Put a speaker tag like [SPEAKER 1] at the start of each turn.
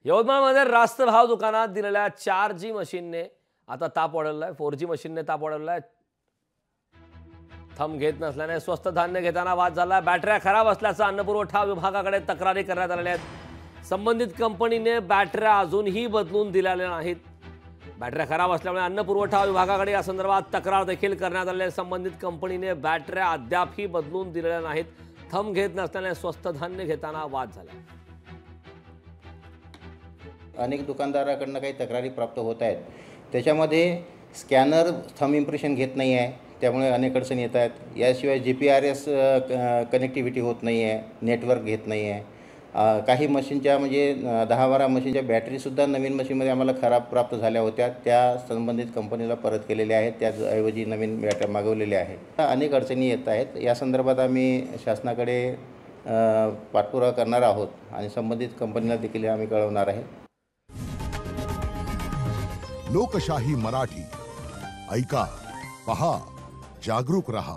[SPEAKER 1] यवतमाळमध्ये रास्त भाव दुकानात दिलेल्या 4G मशीनने आता ताप वाढवलाय। 4G मशीनने ताप वाढवलाय। थंब घेत नसल्याने स्वस्त धान्य घेताना वाद झाला। बॅटऱ्या खराब असल्याचा अन्नपुरवठा विभागाकडे तक्रारी करण्यात आलेल्या आहेत। संबंधित कंपनीने बॅटऱ्या अजूनही बदलून दिलेल्या नाहीत। बॅटऱ्या खराब असल्यामुळे अन्नपुरवठा विभागाकडे या संदर्भात तक्रार देखील करण्यात आली आहे। संबंधित कंपनीने बॅटऱ्या अद्यापही बदलून दिलेल्या नाहीत। थंब घेत नसल्याने स्वस्त धान्य घेताना वाद झाला।
[SPEAKER 2] अनेक दुकानदाराकडून काही तक्रारी प्राप्त होत आहेत। त्याच्यामध्ये स्कॅनर थंब इम्प्रेशन घेत नाही आहे, त्यामुळे अनेक अडचणी येत आहेत। याशिवाय GPS कनेक्टिव्हिटी होत नाही आहे, नेटवर्क घेत नाही आहे। काही मशीनच्या म्हणजे 10-12 मशीनच्या बॅटरीसुद्धा नवीन मशीनमध्ये आम्हाला खराब प्राप्त झाल्या होत्या, त्या संबंधित कंपनीला परत केलेल्या आहेत। त्याऐवजी नवीन बॅटऱ्या मागवलेल्या आहेत। अनेक अडचणी येत आहेत। या संदर्भात आम्ही शासनाकडे पाठपुरावा करणार आहोत आणि संबंधित कंपनीला देखील आम्ही कळवणार आहे।
[SPEAKER 3] लोकशाही मराठी ऐका, पहा, जागरूक रहा।